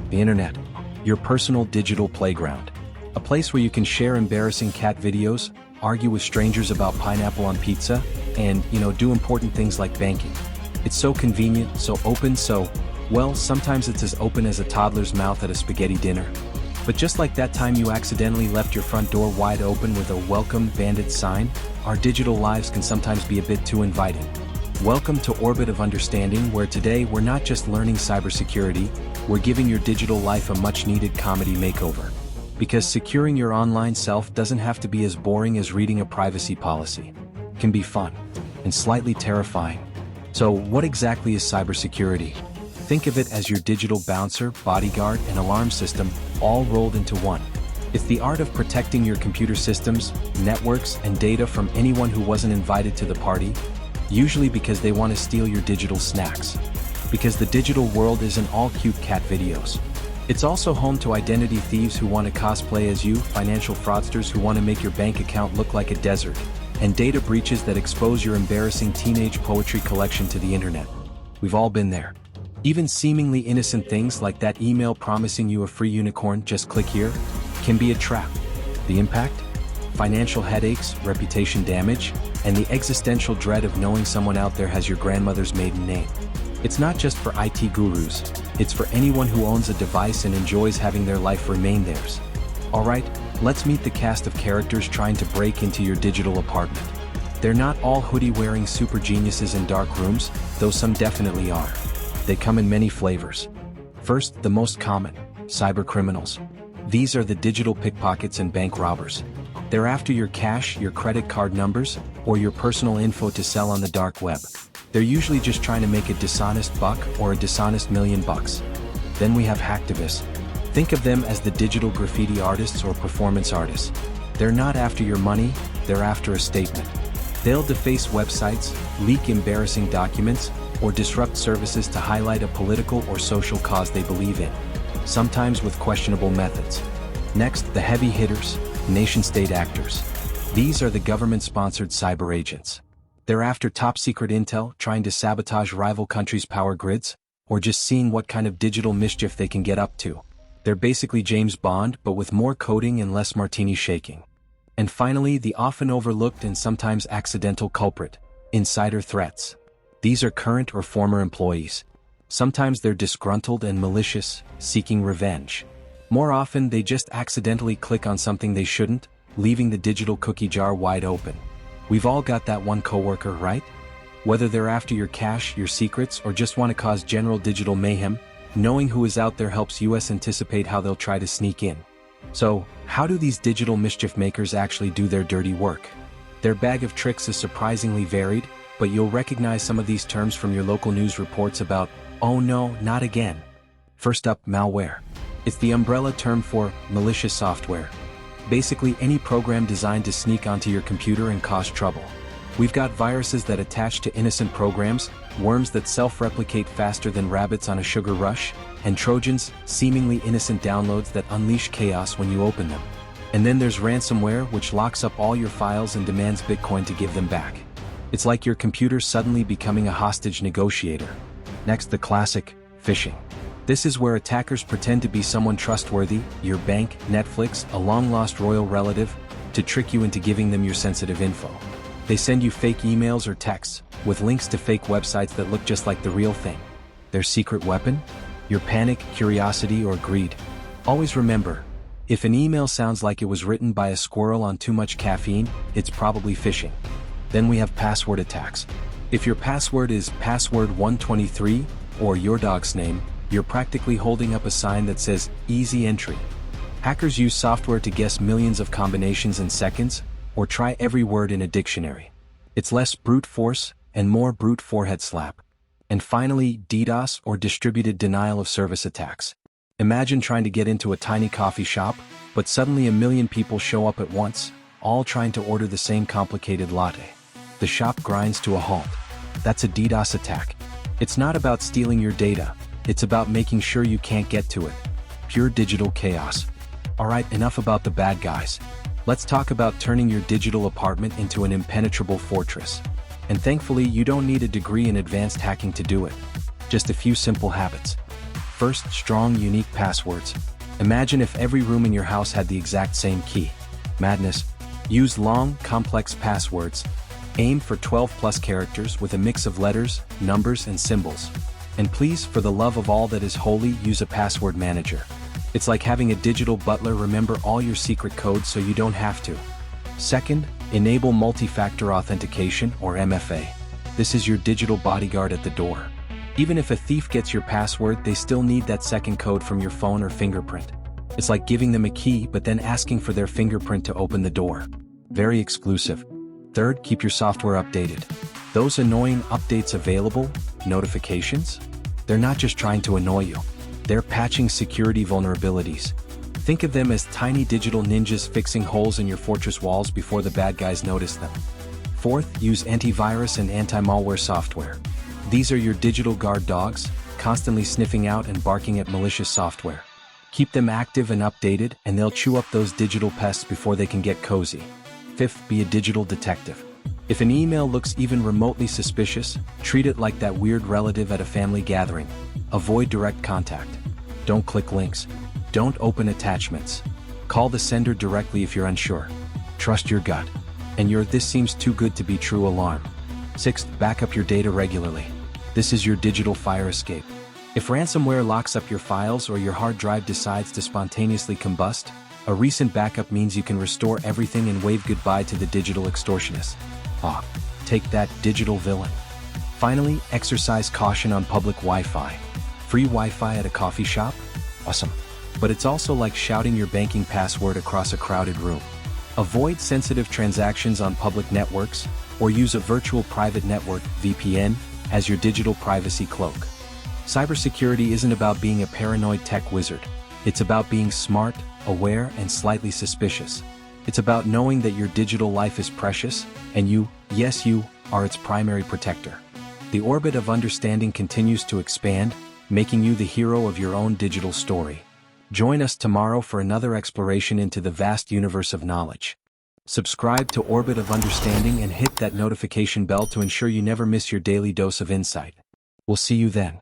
The internet, your personal digital playground. A place where you can share embarrassing cat videos, argue with strangers about pineapple on pizza, and, do important things like banking. It's so convenient, so open, well, sometimes it's as open as a toddler's mouth at a spaghetti dinner. But just like that time you accidentally left your front door wide open with a "Welcome, Bandit" sign, our digital lives can sometimes be a bit too inviting. Welcome to Orbit of Understanding, where today we're not just learning cybersecurity, we're giving your digital life a much-needed comedy makeover. Because securing your online self doesn't have to be as boring as reading a privacy policy. It can be fun and slightly terrifying. So what exactly is cybersecurity? Think of it as your digital bouncer, bodyguard, and alarm system, all rolled into one. It's the art of protecting your computer systems, networks, and data from anyone who wasn't invited to the party, usually because they want to steal your digital snacks. Because the digital world isn't all cute cat videos. It's also home to identity thieves who want to cosplay as you, financial fraudsters who want to make your bank account look like a desert, and data breaches that expose your embarrassing teenage poetry collection to the internet. We've all been there. Even seemingly innocent things like that email promising you a free unicorn, just click here, can be a trap. The impact? Financial headaches, reputation damage, and the existential dread of knowing someone out there has your grandmother's maiden name. It's not just for IT gurus, it's for anyone who owns a device and enjoys having their life remain theirs. Alright, let's meet the cast of characters trying to break into your digital apartment. They're not all hoodie-wearing super geniuses in dark rooms, though some definitely are. They come in many flavors. First, the most common, cybercriminals. These are the digital pickpockets and bank robbers. They're after your cash, your credit card numbers, or your personal info to sell on the dark web. They're usually just trying to make a dishonest buck or a dishonest $1,000,000. Then we have hacktivists. Think of them as the digital graffiti artists or performance artists. They're not after your money, they're after a statement. They'll deface websites, leak embarrassing documents, or disrupt services to highlight a political or social cause they believe in, sometimes with questionable methods. Next, the heavy hitters, nation-state actors. These are the government-sponsored cyber agents. They're after top-secret intel, trying to sabotage rival countries' power grids, or just seeing what kind of digital mischief they can get up to. They're basically James Bond, but with more coding and less martini shaking. And finally, the often overlooked and sometimes accidental culprit, insider threats. These are current or former employees. Sometimes they're disgruntled and malicious, seeking revenge. More often, they just accidentally click on something they shouldn't, leaving the digital cookie jar wide open. We've all got that one coworker, right? Whether they're after your cash, your secrets, or just want to cause general digital mayhem, knowing who is out there helps us anticipate how they'll try to sneak in. So, how do these digital mischief makers actually do their dirty work? Their bag of tricks is surprisingly varied, but you'll recognize some of these terms from your local news reports about, "Oh no, not again." First up, malware. It's the umbrella term for malicious software. Basically any program designed to sneak onto your computer and cause trouble. We've got viruses that attach to innocent programs, worms that self-replicate faster than rabbits on a sugar rush, and Trojans, seemingly innocent downloads that unleash chaos when you open them. And then there's ransomware, which locks up all your files and demands Bitcoin to give them back. It's like your computer suddenly becoming a hostage negotiator. Next, the classic, phishing. This is where attackers pretend to be someone trustworthy, your bank, Netflix, a long-lost royal relative, to trick you into giving them your sensitive info. They send you fake emails or texts, with links to fake websites that look just like the real thing. Their secret weapon? Your panic, curiosity, or greed. Always remember, if an email sounds like it was written by a squirrel on too much caffeine, it's probably phishing. Then we have password attacks. If your password is password 123, or your dog's name, you're practically holding up a sign that says, "Easy entry." Hackers use software to guess millions of combinations in seconds, or try every word in a dictionary. It's less brute force, and more brute forehead slap. And finally, DDoS, or distributed denial of service attacks. Imagine trying to get into a tiny coffee shop, but suddenly a million people show up at once, all trying to order the same complicated latte. The shop grinds to a halt. That's a DDoS attack. It's not about stealing your data, it's about making sure you can't get to it. Pure digital chaos. Alright, enough about the bad guys. Let's talk about turning your digital apartment into an impenetrable fortress. And thankfully, you don't need a degree in advanced hacking to do it. Just a few simple habits. First, strong, unique passwords. Imagine if every room in your house had the exact same key. Madness. Use long, complex passwords. Aim for 12+ characters with a mix of letters, numbers, and symbols. And please, for the love of all that is holy, use a password manager. It's like having a digital butler remember all your secret codes so you don't have to. Second, enable multi-factor authentication, or MFA. This is your digital bodyguard at the door. Even if a thief gets your password, they still need that second code from your phone or fingerprint. It's like giving them a key but then asking for their fingerprint to open the door. Very exclusive. Third, keep your software updated. Those annoying updates available, notifications? They're not just trying to annoy you. They're patching security vulnerabilities. Think of them as tiny digital ninjas fixing holes in your fortress walls before the bad guys notice them. Fourth, use antivirus and anti-malware software. These are your digital guard dogs, constantly sniffing out and barking at malicious software. Keep them active and updated, and they'll chew up those digital pests before they can get cozy. Fifth, be a digital detective. If an email looks even remotely suspicious, treat it like that weird relative at a family gathering. Avoid direct contact. Don't click links. Don't open attachments. Call the sender directly if you're unsure. Trust your gut. And your "this seems too good to be true" alarm. Sixth, back up your data regularly. This is your digital fire escape. If ransomware locks up your files or your hard drive decides to spontaneously combust, a recent backup means you can restore everything and wave goodbye to the digital extortionist. Take that, digital villain. Finally, exercise caution on public Wi-Fi. Free Wi-Fi at a coffee shop? Awesome. But it's also like shouting your banking password across a crowded room. Avoid sensitive transactions on public networks, or use a virtual private network, VPN, as your digital privacy cloak. Cybersecurity isn't about being a paranoid tech wizard. It's about being smart, aware, and slightly suspicious. It's about knowing that your digital life is precious, and you, yes you, are its primary protector. The orbit of understanding continues to expand, making you the hero of your own digital story. Join us tomorrow for another exploration into the vast universe of knowledge. Subscribe to Orbit of Understanding and hit that notification bell to ensure you never miss your daily dose of insight. We'll see you then.